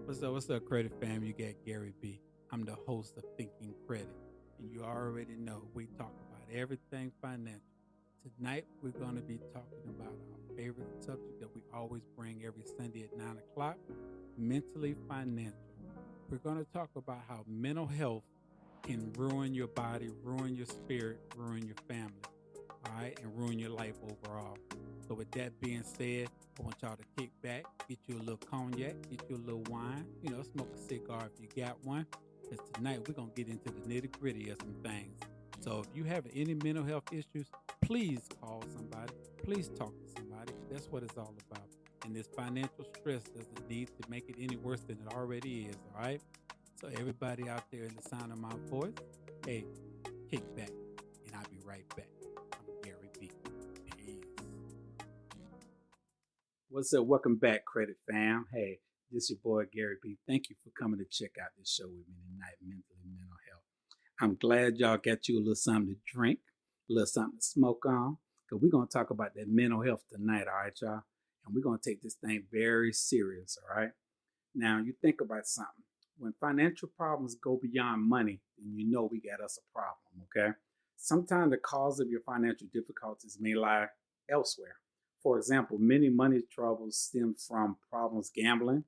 What's up, Credit Fam? You got Gary B. I'm the host of Thinking Credit, and you already know we talk about everything financial. Tonight, we're going to be talking about our favorite subject that we always bring every Sunday at 9 o'clock mentally financial. We're going to talk about how mental health can ruin your body, ruin your spirit, ruin your family, all right, and ruin your life overall. So, with that being said, I want y'all to kick back, get you a little cognac, get you a little wine, smoke a cigar if you got one. Because tonight we're going to get into the nitty gritty of some things. So, if you have any mental health issues, please call somebody, please talk to somebody. That's what it's all about. And this financial stress doesn't need to make it any worse than it already is, all right? So, everybody out there in the sound of my voice, hey, kick back, and I'll be right back. I'm Gary B. Peace. What's up? Welcome back, Credit Fam. Hey, this is your boy Gary B. Thank you for coming to check out this show with me tonight, Mental Health. I'm glad y'all got you a little something to drink, a little something to smoke on, because we're going to talk about that mental health tonight, all right, y'all? And we're going to take this thing very serious, all right? Now, you think about something. When financial problems go beyond money, then you know we got us a problem, okay? Sometimes the cause of your financial difficulties may lie elsewhere. For example, many money troubles stem from problems gambling.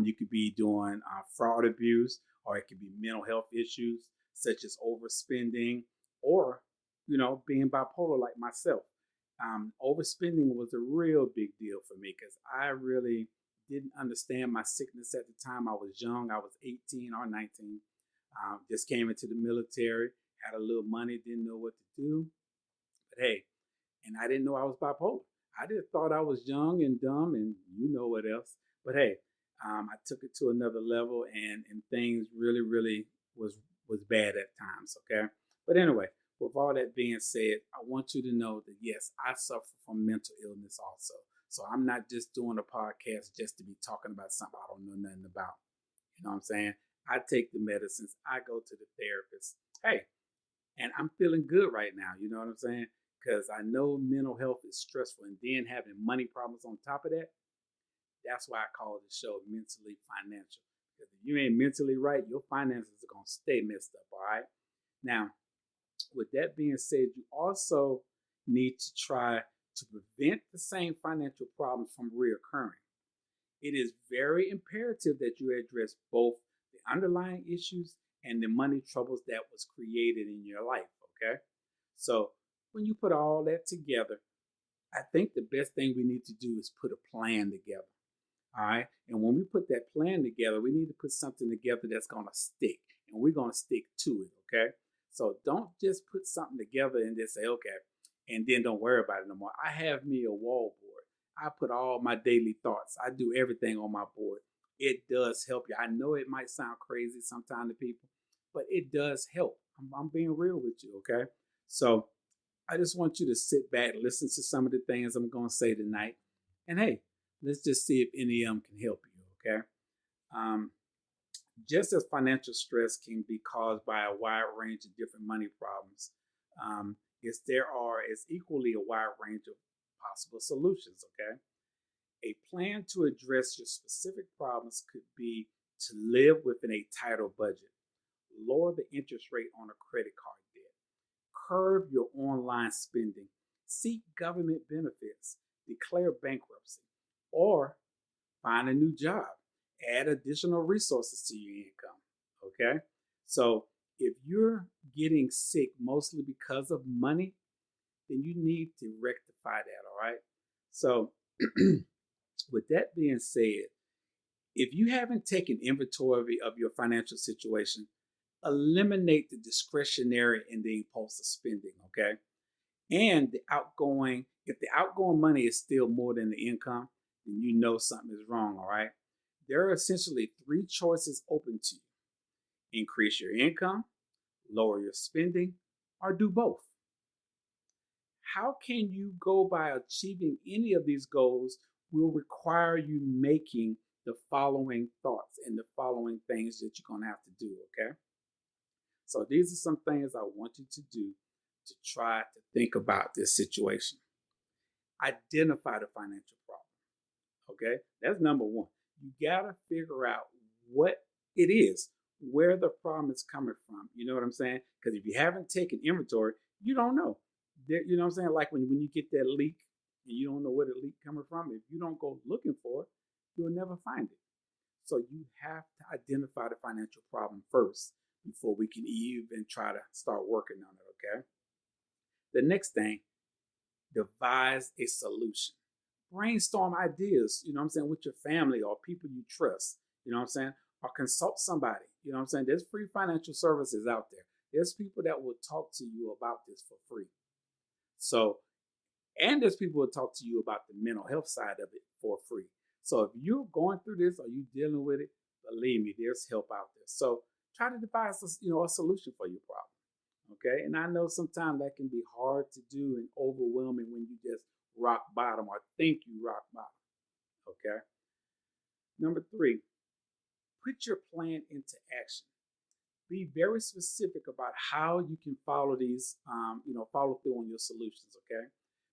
You could be doing fraud abuse, or it could be mental health issues such as overspending, or being bipolar like myself. Overspending was a real big deal for me because I really didn't understand my sickness at the time. I was young. I was 18 or 19. Just came into the military, had a little money, didn't know what to do. But hey, and I didn't know I was bipolar. I just thought I was young and dumb and you know what else. But hey, I took it to another level and things really was bad at times, okay? But anyway, with all that being said, I want you to know that yes, I suffer from mental illness also. So I'm not just doing a podcast just to be talking about something I don't know nothing about. You know what I'm saying? I take the medicines, I go to the therapist. Hey, and I'm feeling good right now. You know what I'm saying? Because I know mental health is stressful, and then having money problems on top of that. That's why I call the show Mentally Financial. Because if you ain't mentally right, your finances are going to stay messed up, all right? Now, with that being said, you also need to try to prevent the same financial problems from reoccurring. It is very imperative that you address both the underlying issues and the money troubles that was created in your life, okay? So when you put all that together, I think the best thing we need to do is put a plan together. All right. And when we put that plan together, we need to put something together that's going to stick, and we're going to stick to it. Okay. So don't just put something together and just say, okay, and then don't worry about it no more. I have me a wall board. I put all my daily thoughts. I do everything on my board. It does help you. I know it might sound crazy sometimes to people, but it does help. I'm being real with you. Okay. So I just want you to sit back, listen to some of the things I'm going to say tonight. And hey, let's just see if any of them can help you, okay? Just as financial stress can be caused by a wide range of different money problems, there is equally a wide range of possible solutions, okay? A plan to address your specific problems could be to live within a tighter budget, lower the interest rate on a credit card debt, curb your online spending, seek government benefits, declare bankruptcy, or find a new job, add additional resources to your income. Okay. So if you're getting sick mostly because of money, then you need to rectify that. All right. So with that being said, if you haven't taken inventory of your financial situation, eliminate the discretionary and the impulsive spending. Okay. And if the outgoing money is still more than the income, then you know something is wrong, all right? There are essentially three choices open to you: increase your income, lower your spending, or do both. How can you go by achieving any of these goals will require you making the following thoughts and the following things that you're going to have to do, okay? So these are some things I want you to do to try to think about this situation. Identify the financial problem. Okay, that's number one. You gotta figure out what it is, where the problem is coming from. You know what I'm saying? Because if you haven't taken inventory, you don't know. You know what I'm saying? Like when you get that leak and you don't know where the leak coming from, if you don't go looking for it, you'll never find it. So you have to identify the financial problem first before we can even try to start working on it, okay? The next thing, devise a solution. Brainstorm ideas, you know what I'm saying, with your family or people you trust, you know what I'm saying, or consult somebody, you know what I'm saying. There's free financial services out there. There's people that will talk to you about this for free. So, and there's people who will talk to you about the mental health side of it for free. So if you're going through this or you're dealing with it, believe me, there's help out there. So try to devise a solution for your problem. Okay. And I know sometimes that can be hard to do and overwhelming when you just rock bottom or think you rock bottom. Okay. Number 3, put your plan into action. Be very specific about how you can follow these, follow through on your solutions. Okay.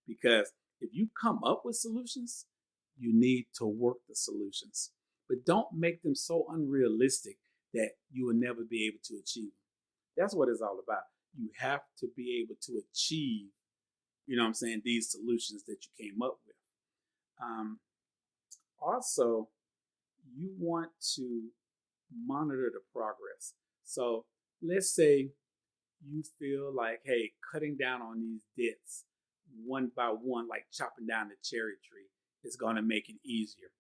Because if you come up with solutions, you need to work the solutions, but don't make them so unrealistic that you will never be able to achieve them. That's what it's all about. You have to be able to achieve, these solutions that you came up with. Also, you want to monitor the progress. So let's say you feel like, hey, cutting down on these debts one by one, like chopping down the cherry tree, is going to make it easier.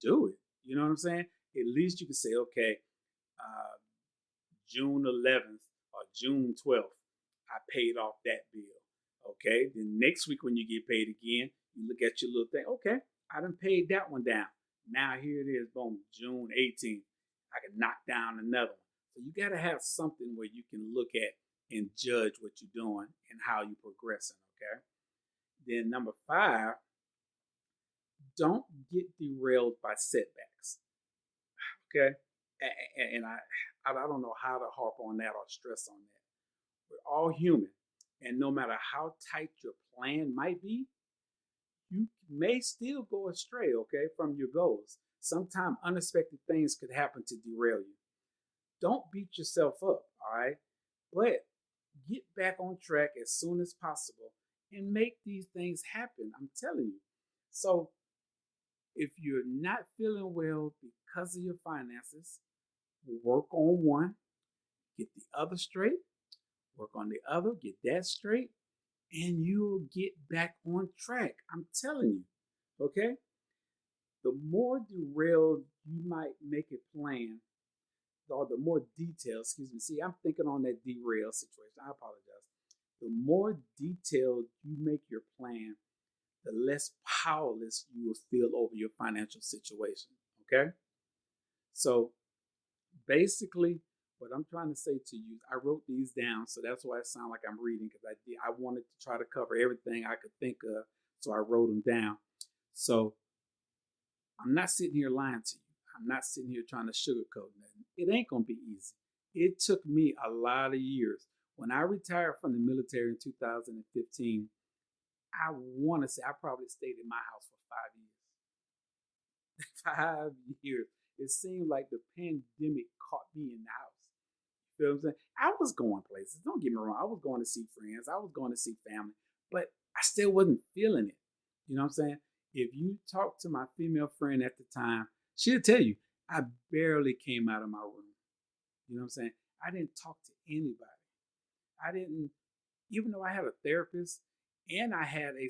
Do it. You know what I'm saying? At least you can say, okay, June 11th or June 12th, I paid off that bill. Okay, then next week when you get paid again, you look at your little thing. Okay, I done paid that one down. Now here it is, boom, June 18th. I can knock down another one. So you got to have something where you can look at and judge what you're doing and how you're progressing. Okay. Then number 5, don't get derailed by setbacks. Okay, and I don't know how to harp on that or stress on that. We're all human, and no matter how tight your plan might be, you may still go astray, okay, from your goals. Sometimes unexpected things could happen to derail you. Don't beat yourself up, all right? But get back on track as soon as possible and make these things happen. I'm telling you. So if you're not feeling well because of your finances, work on one, get the other straight, work on the other, get that straight, and you'll get back on track. I'm telling you, okay? The more derailed you might make a plan, or the more detailed, see, I'm thinking on that derail situation. I apologize. The more detailed you make your plan, the less powerless you will feel over your financial situation, okay? So basically, what I'm trying to say to you, I wrote these down, so that's why it sounds like I'm reading, because I wanted to try to cover everything I could think of, so I wrote them down. So I'm not sitting here lying to you. I'm not sitting here trying to sugarcoat nothing. It ain't going to be easy. It took me a lot of years. When I retired from the military in 2015, I want to say I probably stayed in my house for 5 years. 5 years. It seemed like the pandemic caught me in the house. You feel what I'm saying? I was going places. Don't get me wrong. I was going to see friends. I was going to see family. But I still wasn't feeling it. You know what I'm saying? If you talk to my female friend at the time, she'll tell you, I barely came out of my room. You know what I'm saying? I didn't talk to anybody. I didn't, even though I had a therapist and I had a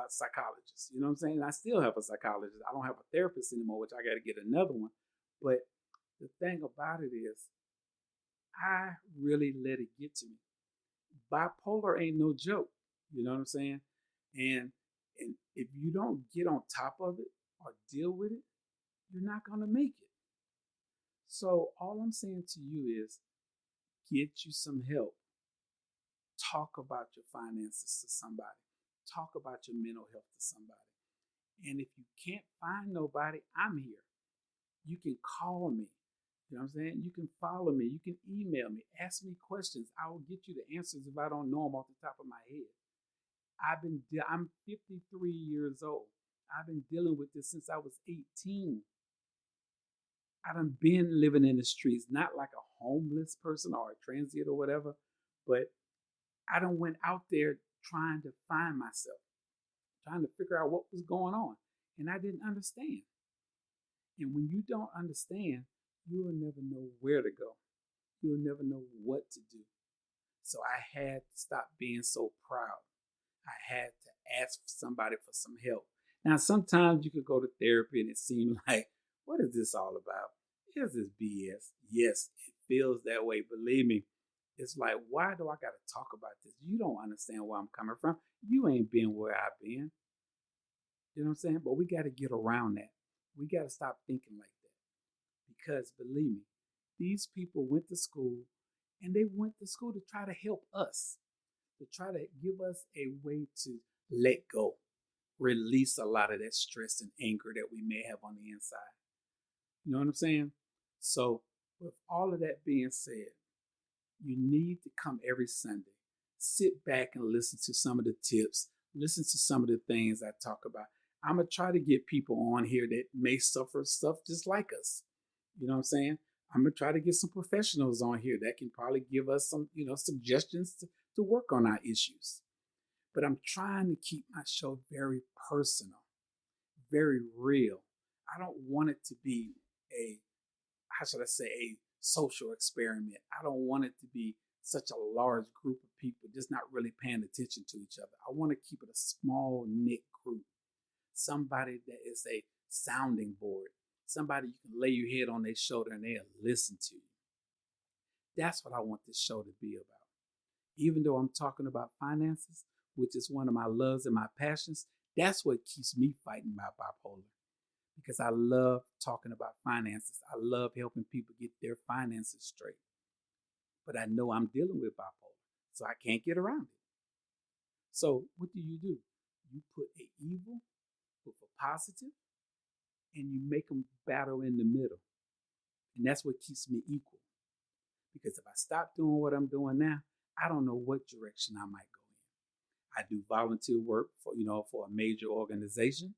psychologist, you know what I'm saying? And I still have a psychologist. I don't have a therapist anymore, which I got to get another one. But the thing about it is, I really let it get to me. Bipolar ain't no joke. You know what I'm saying? And if you don't get on top of it or deal with it, you're not going to make it. So all I'm saying to you is get you some help. Talk about your finances to somebody. Talk about your mental health to somebody. And if you can't find nobody, I'm here. You can call me. You know what I'm saying? You can follow me. You can email me. Ask me questions. I will get you the answers if I don't know them off the top of my head. I'm 53 years old. I've been dealing with this since I was 18. I done been living in the streets, not like a homeless person or a transient or whatever, but I done went out there trying to find myself, trying to figure out what was going on. And I didn't understand. And when you don't understand, you will never know where to go. You'll never know what to do. So I had to stop being so proud. I had to ask somebody for some help. Now, sometimes you could go to therapy and it seems like, what is this all about? Is this BS? Yes, it feels that way. Believe me, it's like, why do I got to talk about this? You don't understand where I'm coming from. You ain't been where I've been. You know what I'm saying? But we got to get around that. We got to stop thinking like that. Because believe me, these people went to school and they went to school to try to help us, to try to give us a way to let go, release a lot of that stress and anger that we may have on the inside. You know what I'm saying? So, with all of that being said, you need to come every Sunday, sit back and listen to some of the tips, listen to some of the things I talk about. I'm going to try to get people on here that may suffer stuff just like us. You know what I'm saying? I'm going to try to get some professionals on here that can probably give us some, suggestions to work on our issues. But I'm trying to keep my show very personal, very real. I don't want it to be a social experiment. I don't want it to be such a large group of people just not really paying attention to each other. I want to keep it a small knit group. Somebody that is a sounding board. Somebody you can lay your head on their shoulder and they'll listen to you. That's what I want this show to be about. Even though I'm talking about finances, which is one of my loves and my passions, that's what keeps me fighting my bipolar. Because I love talking about finances. I love helping people get their finances straight. But I know I'm dealing with bipolar, so I can't get around it. So what do? You put a evil with a positive, and you make them battle in the middle. And that's what keeps me equal. Because if I stop doing what I'm doing now, I don't know what direction I might go in. I do volunteer work for a major organization.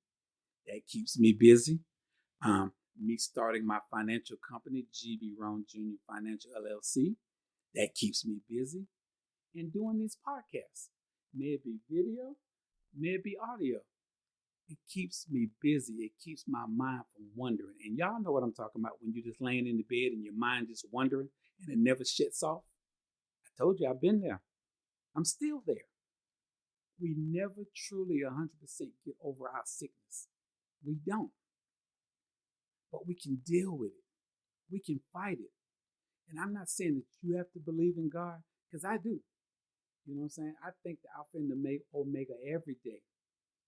That keeps me busy. Me starting my financial company, Roane Jr. Financial LLC, that keeps me busy. And doing these podcasts, may it be video, may it be audio. It keeps me busy. It keeps my mind from wandering. And y'all know what I'm talking about when you're just laying in the bed and your mind just wandering and it never shuts off. I told you I've been there. I'm still there. We never truly 100% get over our sickness. We don't. But we can deal with it. We can fight it. And I'm not saying that you have to believe in God, because I do. You know what I'm saying? I thank the Alpha and the Omega every day,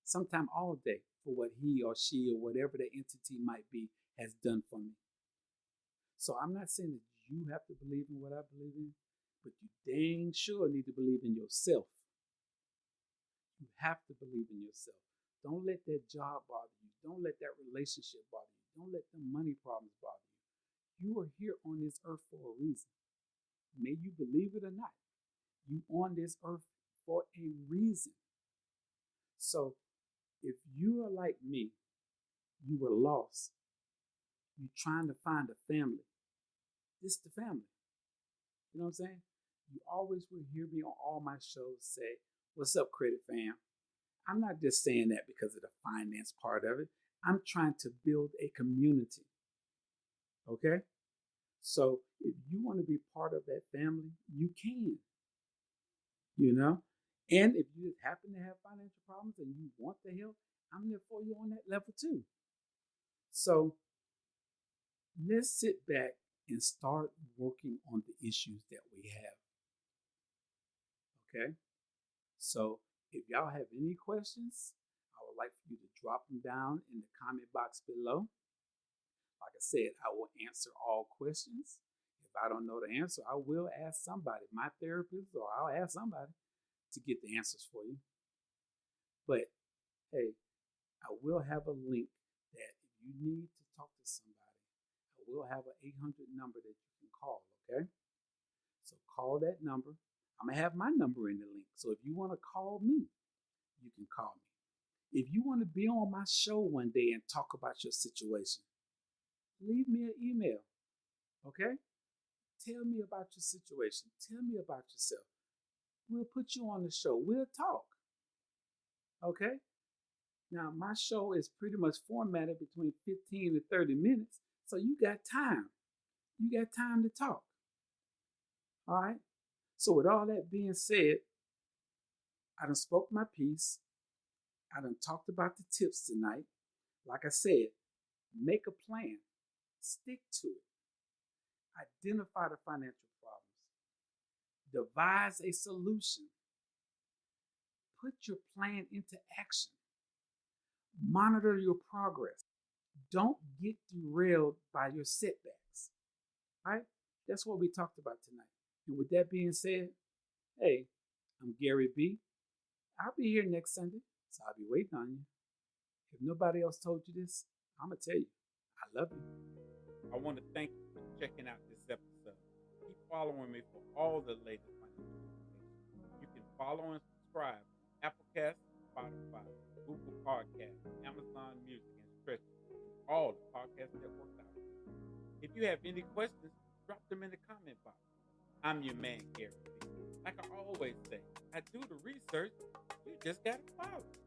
sometime all day, for what he or she or whatever the entity might be has done for me. So I'm not saying that you have to believe in what I believe in, but you dang sure need to believe in yourself. You have to believe in yourself. Don't let that job bother you. Don't let that relationship bother you. Don't let the money problems bother you. You are here on this earth for a reason. May you believe it or not. You on this earth for a reason. So if you are like me, you were lost. You're trying to find a family. This is the family. You know what I'm saying? You always will hear me on all my shows say, "What's up, Credit Fam?" I'm not just saying that because of the finance part of it. I'm trying to build a community. Okay? So if you want to be part of that family, you can. And if you happen to have financial problems and you want the help, I'm there for you on that level too. So let's sit back and start working on the issues that we have. Okay? So if y'all have any questions, I would like for you to drop them down in the comment box below. Like I said, I will answer all questions. If I don't know the answer, I will ask somebody, my therapist, or I'll ask somebody to get the answers for you. But hey, I will have a link that if you need to talk to somebody, I will have an 800 number that you can call, okay? So call that number. I'm going to have my number in the link. So if you want to call me, you can call me. If you want to be on my show one day and talk about your situation, leave me an email. Okay? Tell me about your situation. Tell me about yourself. We'll put you on the show. We'll talk. Okay? Now, my show is pretty much formatted between 15 to 30 minutes. So you got time. You got time to talk. All right? So with all that being said, I done spoke my piece. I done talked about the tips tonight. Like I said, make a plan. Stick to it. Identify the financial problems. Devise a solution. Put your plan into action. Monitor your progress. Don't get derailed by your setbacks. Right? That's what we talked about tonight. And with that being said, hey, I'm Gary B. I'll be here next Sunday, so I'll be waiting on you. If nobody else told you this, I'm going to tell you, I love you. I want to thank you for checking out this episode. Keep following me for all the latest financial information. You can follow and subscribe on Applecast, Spotify, Google Podcasts, Amazon Music, and Stretch, all the podcast networks out there. If you have any questions, drop them in the comment box. I'm your man, Gary B. Like I always say, I do the research, you just got to follow.